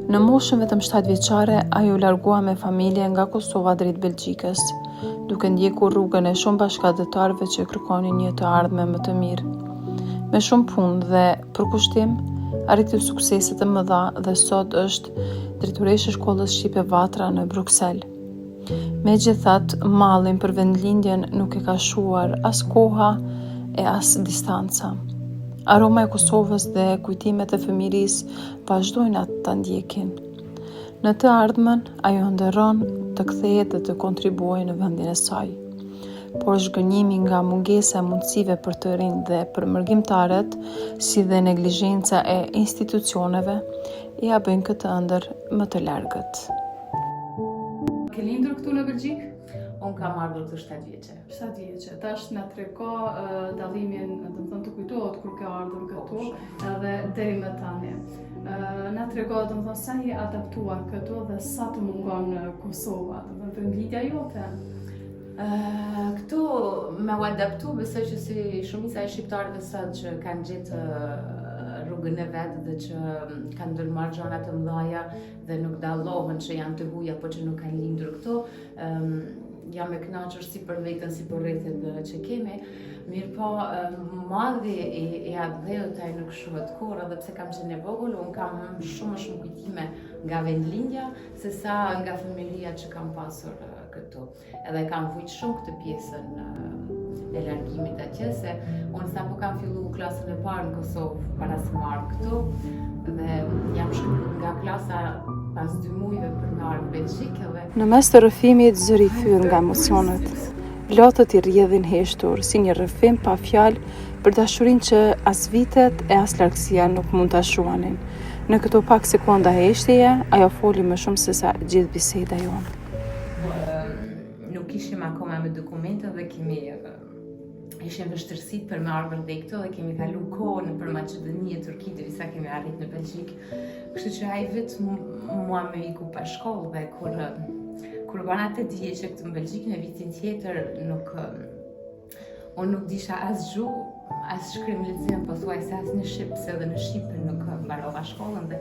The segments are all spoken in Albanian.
Në moshën vetëm 7 vjeçare, ajo largua me familje nga Kosova drejt Belgjikës, duke ndjekur rrugën e shumë bashkëdhetarëve që kërkonin një të ardhme më të mirë. Me shumë punë dhe përkushtim, arriti suksese të mëdha dhe sot është drejtureshe shkollës shqipe Vatra në Bruksel. Megjithatë, mallin për vendlindjen nuk e ka shuar as koha e as distanca. Aroma e Kosovës dhe kujtimet e fëmirisë vazhdojnë atë të ndjekin. Në të ardhmen, ajo ndërron të kthehet dhe të kontribuojë në vendin e saj. Por zhgënjimi nga mungesa e mundësive për të rinj dhe për mërgjimtarët, si dhe neglizhenca e institucioneve, ja bëjnë këtë ëndër më të largët. Ke lindur këtu në Belgjik? Unë kam ardhur të 7 vjeçe. 7 vjeçe. Tash na trego dallimin, domethënë të kujtohet kur ke ardhur këtu edhe deri më tani. Na trego domethënë sa je adaptuar këtu dhe sa të mungon Kosova, domethënë ngritja jote. Këtu me u adaptu, besoj që si shumica e shqiptarëve sot që kanë gjetë rrugën e vetë dhe që kanë ndërmarrë gjëra të mëdha dhe nuk dallohen që janë të huaj apo që nuk kanë lindur këtu. Jam e kënaqur si për veten si për rrethet që kemi, mirë po madhi e adheut ai nuk shohet kurrë, edhe pse kam qenë e vogël, unë kam shumë kujtime nga vendlindja se sa nga fëmijëria që kam pasur këtu. Edhe kam vujt shumë këtë pjesën e largimit atje, se unë sapo kam filluar klasën e parë në Kosovë para se më ardh këtu dhe jam shkruar nga klasa pas 2 muajve për në ardhur në Belgjikë. Në mes të rrëfimit, zëri fyr nga emocionet. Plotët I rrjedhin heshtur, si një rrëfim pa fjalë për dashurinë që as vitet e as largësia nuk mund ta shuanin. Në këto pak sekonda heshtjeje, ajo foli më shumë se sa gjithë biseda jonë. Nuk ishim akoma me dokumente dhe ishim vështirësitë për me ardhur deri këtu dhe kemi kaluar kohën nëpër Maqedoni, Turqi derisa kemi arritur në Belgjikë. Kështu që ai vetë mua më iku pa shkollë dhe kur bana 8 vjeçë këtu në Belgjikë në vitin tjetër unë nuk disha as gjuhë, as shkrim lexim, pothuajse as në shqip, se edhe në Shqipëri nuk mbarova shkollën dhe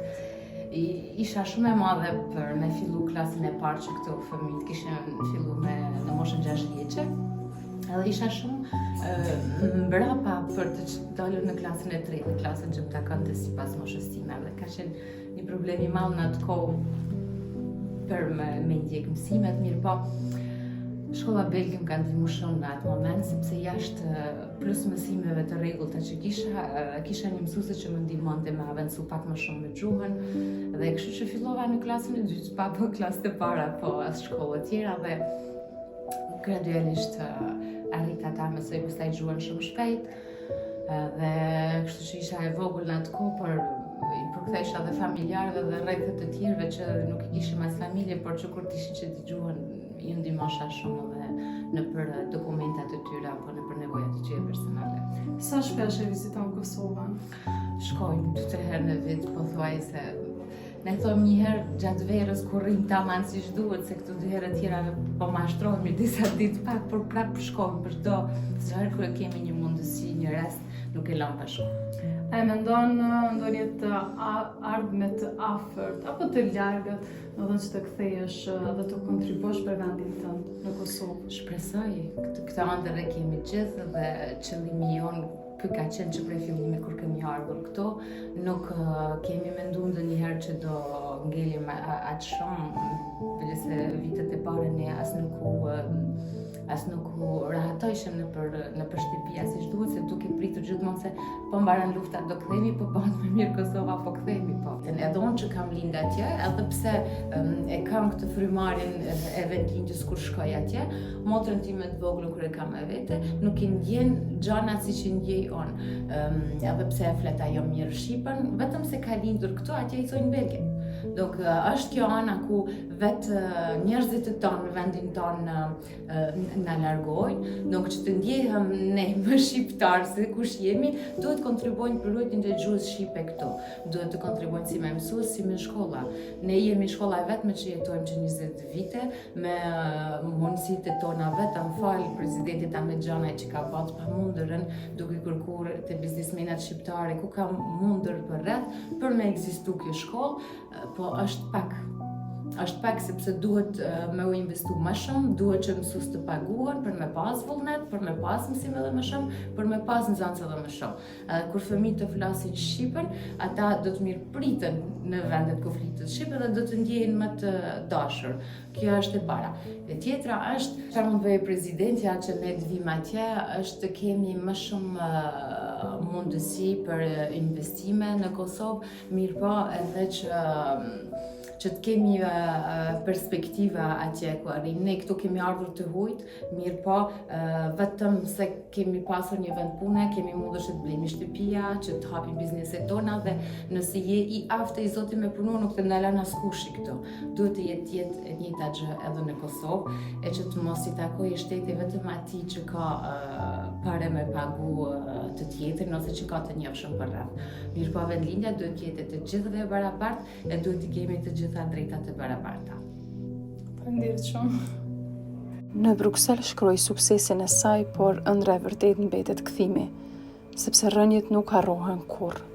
isha shumë e madhe për me fillu klasën e parë që këto fëmijët kishin filluar në moshën 6 vjeçe. Edhe isha shumë mbrapa për të dalur në klasën e 3, në klasën që më takonte sipas moshës time, dhe ka qenë një problem I madh në atë kohë për me ndjek mësimet, mirë po. Shkolla belge më ka ndihmuar shumë në atë moment, sepse jashtë plus mësimeve të rregullta që kisha një mësuese që më ndihmonte me avancu pak më shumë me gjuhën, dhe kështu që fillova në klasën e dytë, pa bërë klasë të para, po as shkolla tjera, dhe gradualisht arrita ta mësoj pastaj gjuhën shumë shpejt, dhe kështu që isha e vogël në atë kohë, por I përkthesha dhe familjarëve dhe rrethet të tjerëve që nuk I kishim as familje, por që kur tishin që të gjuhën I ndihmosha shumë dhe nëpër dokumentat e tyre apo nëpër nevojat e tyre personale. Sa shpesh e viziton Kosovën? Shkojmë 2-3 herë në vit, pothuajse. Ne thom një herë gjatë verës kur rrim tamam siç duhet, se këto 2 herë tjera po mashtrohemi disa ditë pak, por prapë shkojmë për çdo herë kur kemi një mundësi, një rast, nuk e lëm pa shkuar. A e mendon ndonjë të ardhme të afërt apo të largët, domethënë që të kthehesh dhe të kontribuosh për vendin tënd në Kosovë? Shpresoj, këtë ëndër e kemi gjithë dhe qëllimi jon ky ka qenë që prej fillimit kur kemi ardhur këtu, nuk kemi menduar ndonjëherë që do ngelim atë shumë, përse vitet e para ne as nuk rahatojshem nëpër shtëpi siç duhet, se duke pritur gjithmonë se po mbaron lufta do kthehemi, po bëhet më mirë Kosova, po kthehemi po. Edhe unë që kam lind atje, edhe pse e kam këtë frymarrjen e vendlindjes kur shkoj atje, motrën time të vogël kur e kam me vete, nuk I ndjen gjanat siç I ndjej unë. Edhe pse e flet ajo mirë shqipen, vetëm se ka lindur këtu, atje I thojnë belge. Donc është kjo ana ku vetë njerëzit tonë në vendin tonë na largojnë, donc që të ndjehem ne më shqiptar se kush jemi, duhet kontribuojnë për ruajtjen e gjuhës shqipe këtu. Duhet të kontribuojnë si me mësues si me shkolla. Ne jemi shkolla e vetme që jetojmë që 20 vite, me mundësitë tona vetëm falë presidentit Ahmedxhanaj që ka bërë pamundërën duke kërkuar te biznesmenat shqiptare ku ka mundër për rreth për me ekzistu kjo shkollë, po është pak sepse duhet me u investu më shumë, duhet që mësues të paguhen për me pas vullnet, për me pas mësime edhe më shumë, për me pas nxënës edhe më shumë. Kur fëmijët të flasin shqipen, ata do të mirëpriten në vendet ku flitet shqip dhe do të ndjehen më të dashur. Kjo është e para. E tjetra është, çfarë mund bëjë presidentja që ne të vim atje, është të kemi më shumë mundësi për investime në Kosovë, mirë po edhe që të kemi perspektiva atje ku arrim. Ne këtu kemi ardhur të hujt, mirë po vetëm se kemi pasur një vend pune, kemi mundur që të blejmë shtëpia, që të hapim bizneset tona dhe nëse je i aftë i Zotit me punu, nuk të ndalan askushi këtu. Duhet të jetë e njëjta gjë edhe në Kosovë, e që të mos i takojë shteti vetëm atij që ka pare me pagu të tjetrin ose që ka të njofshëm për rreth. Mirë po vendlindja duhet të jetë të gjithëve e barabartë e duhet të kemi të gjitha drejtat e barabarta. Faleminderit shumë. Në Bruksel shkroi suksesin e saj, por ëndra e vërtet mbetet kthimi, sepse rënjet nuk harrohen kurrë.